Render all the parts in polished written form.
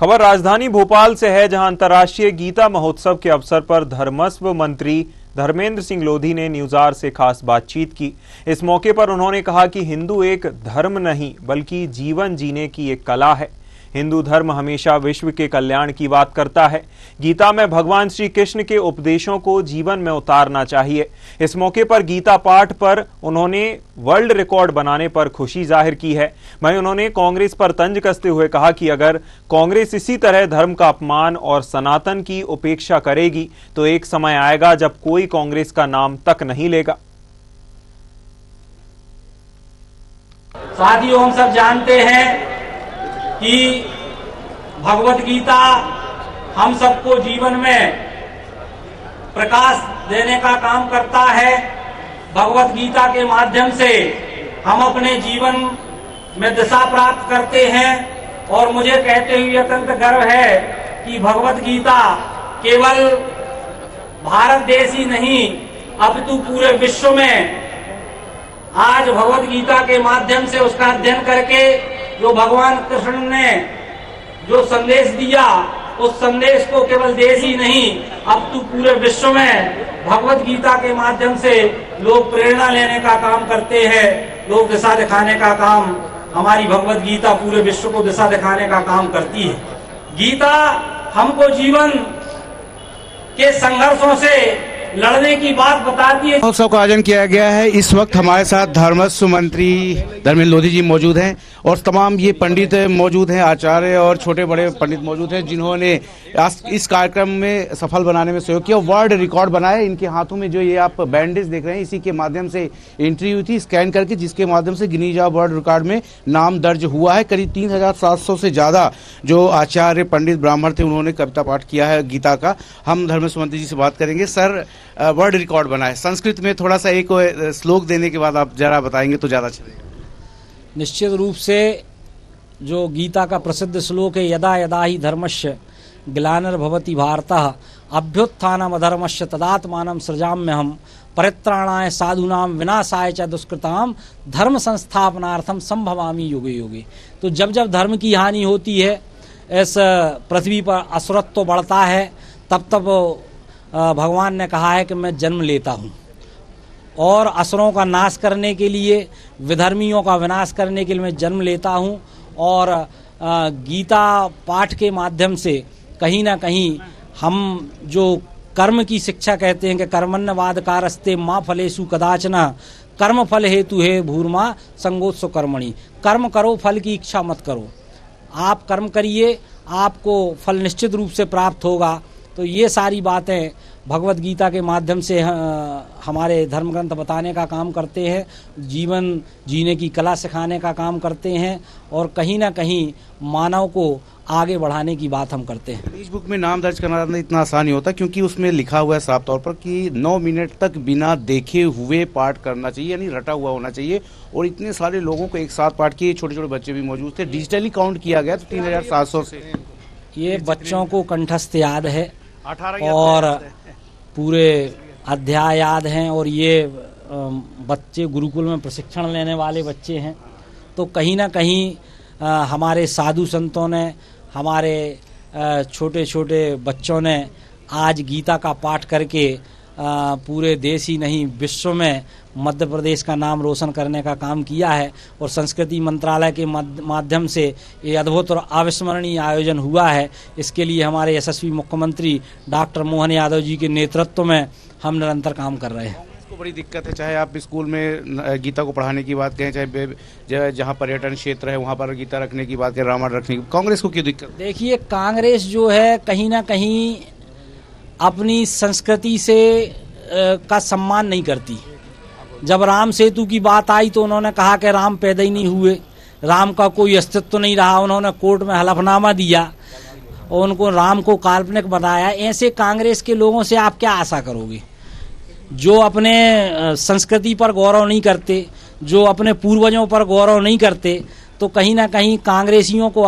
खबर राजधानी भोपाल से है, जहां अंतर्राष्ट्रीय गीता महोत्सव के अवसर पर धर्मस्व मंत्री धर्मेंद्र सिंह लोधी ने न्यूज़ से खास बातचीत की। इस मौके पर उन्होंने कहा कि हिंदू एक धर्म नहीं बल्कि जीवन जीने की एक कला है। हिंदू धर्म हमेशा विश्व के कल्याण की बात करता है। गीता में भगवान श्री कृष्ण के उपदेशों को जीवन में उतारना चाहिए। इस मौके पर गीता पाठ पर उन्होंने वर्ल्ड रिकॉर्ड बनाने पर खुशी जाहिर की है। वहीं उन्होंने कांग्रेस पर तंज कसते हुए कहा कि अगर कांग्रेस इसी तरह धर्म का अपमान और सनातन की उपेक्षा करेगी तो एक समय आएगा जब कोई कांग्रेस का नाम तक नहीं लेगा। साथियों, हम सब जानते हैं कि भगवत गीता हम सबको जीवन में प्रकाश देने का काम करता है। भगवत गीता के माध्यम से हम अपने जीवन में दिशा प्राप्त करते हैं और मुझे कहते हुए अत्यंत गर्व है कि भगवत गीता केवल भारत देश ही नहीं अपितु पूरे विश्व में आज भगवत गीता के माध्यम से उसका अध्ययन करके जो भगवान कृष्ण ने जो संदेश दिया, उस संदेश को केवल देश ही नहीं अब तो पूरे विश्व में भगवत गीता के माध्यम से लोग प्रेरणा लेने का काम करते हैं, लोग दिशा दिखाने का काम, हमारी भगवत गीता पूरे विश्व को दिशा दिखाने का काम करती है। गीता हमको जीवन के संघर्षों से लड़ने की बात बताती है। महोत्सव का आयोजन किया गया है। इस वक्त हमारे साथ धर्मस्व मंत्री धर्मेंद्र लोधी जी मौजूद हैं और तमाम ये पंडित मौजूद हैं, आचार्य और छोटे बड़े पंडित मौजूद हैं जिन्होंने इस कार्यक्रम में सफल बनाने में सहयोग किया, वर्ल्ड रिकॉर्ड बनाया। इनके हाथों में जो ये आप बैंडेज देख रहे हैं, इसी के माध्यम से एंट्री हुई थी स्कैन करके, जिसके माध्यम से गिनीज वर्ल्ड रिकॉर्ड में नाम दर्ज हुआ है। करीब 3700 से ज्यादा जो आचार्य पंडित ब्राह्मण थे उन्होंने कविता पाठ किया है गीता का। हम धर्मस्व मंत्री जी से बात करेंगे। सर, वर्ल्ड रिकॉर्ड बना है, संस्कृत में थोड़ा सा एक श्लोक देने के बाद आप जरा बताएंगे तो ज्यादा अच्छा रहेगा। निश्चित रूप से जो गीता का प्रसिद्ध श्लोक है, यदा यदा ही धर्मस्य ग्लानिर्भवति भारतः अभ्युत्थानम् अधर्मस्य तदात्मानं सृजाम्यहम् परित्राणाय साधूनां विनाशाय च दुष्कृतां धर्म संस्थापनार्थम संभवामि युगे युगे। तो जब जब धर्म की हानि होती है, इस पृथ्वी पर असुरत्व बढ़ता है, तब तब भगवान ने कहा है कि मैं जन्म लेता हूँ और असुरों का नाश करने के लिए, विधर्मियों का विनाश करने के लिए मैं जन्म लेता हूँ। और गीता पाठ के माध्यम से कहीं ना कहीं हम जो कर्म की शिक्षा कहते हैं कि कर्मण्यवाद कारस्ते माँ फलेषु कदाचन कर्म फल हेतु है भूर्मा संगोत्सव कर्मणि। कर्म करो, फल की इच्छा मत करो। आप कर्म करिए, आपको फल निश्चित रूप से प्राप्त होगा। तो ये सारी बातें भगवत गीता के माध्यम से हमारे धर्म ग्रंथ बताने का काम करते हैं, जीवन जीने की कला सिखाने का काम करते हैं और कहीं ना कहीं मानव को आगे बढ़ाने की बात हम करते हैं। गिनीज बुक में नाम दर्ज करना इतना आसान नहीं होता, क्योंकि उसमें लिखा हुआ है साफ तौर पर कि 9 मिनट तक बिना देखे हुए पाठ करना चाहिए, यानी रटा हुआ होना चाहिए। और इतने सारे लोगों को एक साथ पाठ किए, छोटे छोटे बच्चे भी मौजूद थे। डिजिटली काउंट किया गया तो 3700 से ये बच्चों को कंठस्थ याद है और पूरे अध्याय याद हैं और ये बच्चे गुरुकुल में प्रशिक्षण लेने वाले बच्चे हैं। तो कहीं ना कहीं हमारे साधु संतों ने, हमारे छोटे छोटे बच्चों ने आज गीता का पाठ करके पूरे देश ही नहीं विश्व में मध्य प्रदेश का नाम रोशन करने का काम किया है। और संस्कृति मंत्रालय के माध्यम से ये अद्भुत और अविस्मरणीय आयोजन हुआ है। इसके लिए हमारे यशस्वी मुख्यमंत्री डॉक्टर मोहन यादव जी के नेतृत्व में हम निरंतर काम कर रहे हैं। इसको बड़ी दिक्कत है, चाहे आप स्कूल में गीता को पढ़ाने की बात कहें, चाहे जहाँ पर्यटन क्षेत्र है वहाँ पर गीता रखने की बात करें, रामायण रखने की, कांग्रेस को क्यों दिक्कत? देखिए, कांग्रेस जो है कहीं ना कहीं अपनी संस्कृति से का सम्मान नहीं करती। जब राम सेतु की बात आई तो उन्होंने कहा कि राम पैदा ही नहीं हुए, राम का कोई अस्तित्व नहीं रहा। उन्होंने कोर्ट में हलफनामा दिया और उनको राम को काल्पनिक बनाया। ऐसे कांग्रेस के लोगों से आप क्या आशा करोगे, जो अपने संस्कृति पर गौरव नहीं करते, जो अपने पूर्वजों पर गौरव नहीं करते। तो कहीं ना कहीं कांग्रेसियों को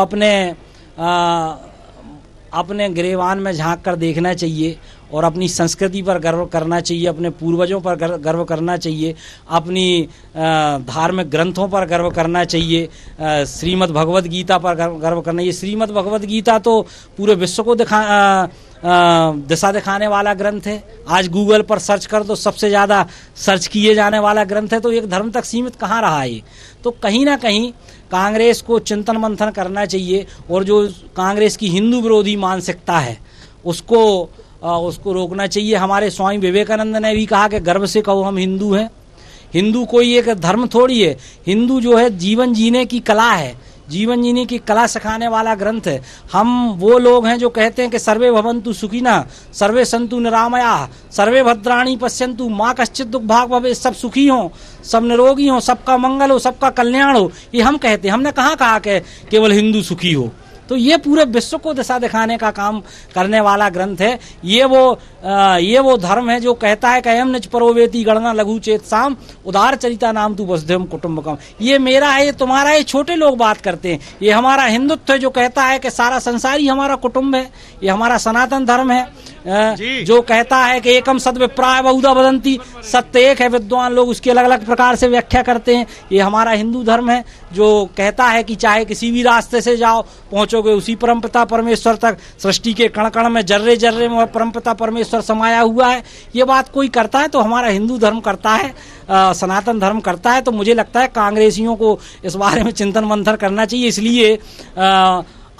अपने गिरेबान में झांक कर देखना चाहिए और अपनी संस्कृति पर गर्व करना चाहिए, अपने पूर्वजों पर गर्व करना चाहिए, अपनी धार्मिक ग्रंथों पर गर्व करना चाहिए, श्रीमद् भगवद गीता पर गर्व करना चाहिए। श्रीमद् भगवद गीता तो पूरे विश्व को दिशा दिखाने वाला ग्रंथ है। आज गूगल पर सर्च कर तो सबसे ज़्यादा सर्च किए जाने वाला ग्रंथ है। तो एक धर्म तक सीमित कहाँ रहा है? तो कहीं ना कहीं कांग्रेस को चिंतन मंथन करना चाहिए और जो कांग्रेस की हिंदू विरोधी मानसिकता है उसको रोकना चाहिए। हमारे स्वामी विवेकानंद ने भी कहा कि गर्व से कहो हम हिंदू हैं। हिंदू कोई एक धर्म थोड़ी है, हिंदू जो है जीवन जीने की कला है, जीवन जीने की कला सिखाने वाला ग्रंथ है। हम वो लोग हैं जो कहते हैं कि सर्वे भवन्तु सुखिनः, सर्वे सन्तु निरामयाः, सर्वे भद्राणि पश्यन्तु माँ कश्चित् दुःख भाग् भवेत्। सब सुखी हों, सब निरोगी हों, सबका मंगल हो, सबका कल्याण हो, ये हम कहते हैं। हमने कहाँ कहा कि केवल हिंदू सुखी हो? तो ये पूरे विश्व को दिशा दिखाने का काम करने वाला ग्रंथ है। ये वो धर्म है जो कहता है कि अयम निज परोवेति गणना लघु चेत साम उदार चरिता नाम तू वसुधैव कुटुम्बकम। ये मेरा है, ये तुम्हारा है, छोटे लोग बात करते हैं। ये हमारा हिंदुत्व है जो कहता है कि सारा संसार ही हमारा कुटुंब है। ये हमारा सनातन धर्म है जो कहता है कि एकम सद्विप्राय बहुधा वदन्ति, सत्य एक है, विद्वान लोग उसकी अलग अलग प्रकार से व्याख्या करते हैं। ये हमारा हिंदू धर्म है जो कहता है कि चाहे किसी भी रास्ते से जाओ पहुंचोगे उसी परमपिता परमेश्वर तक। सृष्टि के कण कण में, जर्रे जर्रे में परमपिता परमेश्वर समाया हुआ है। ये बात कोई करता है तो हमारा हिंदू धर्म करता है, सनातन धर्म करता है। तो मुझे लगता है कांग्रेसियों को इस बारे में चिंतन मंथन करना चाहिए। इसलिए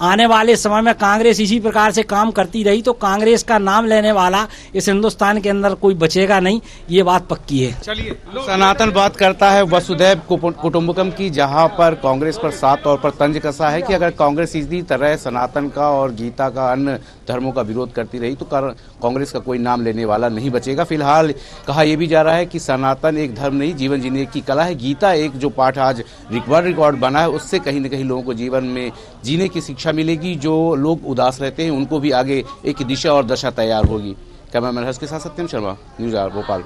आने वाले समय में कांग्रेस इसी प्रकार से काम करती रही तो कांग्रेस का नाम लेने वाला इस हिंदुस्तान के अंदर कोई बचेगा नहीं, ये बात पक्की है। चलिए, सनातन बात करता है वसुधैव कुटुम्बकम की, जहां पर कांग्रेस पर साफ तौर पर तंज कसा है कि अगर कांग्रेस इसी तरह सनातन का और गीता का अन्य धर्मों का विरोध करती रही तो कांग्रेस का कोई नाम लेने वाला नहीं बचेगा। फिलहाल कहा यह भी जा रहा है कि सनातन एक धर्म नहीं, जीवन जीने की कला है। गीता एक जो पाठ आज रिकॉर्ड बना है उससे कहीं न कहीं लोगों को जीवन में जीने की शिक्षा मिलेगी। जो लोग उदास रहते हैं उनको भी आगे एक दिशा और दशा तैयार होगी। कैमरामैन हर्ष के साथ सत्यम शर्मा, न्यूज़ आवर भोपाल।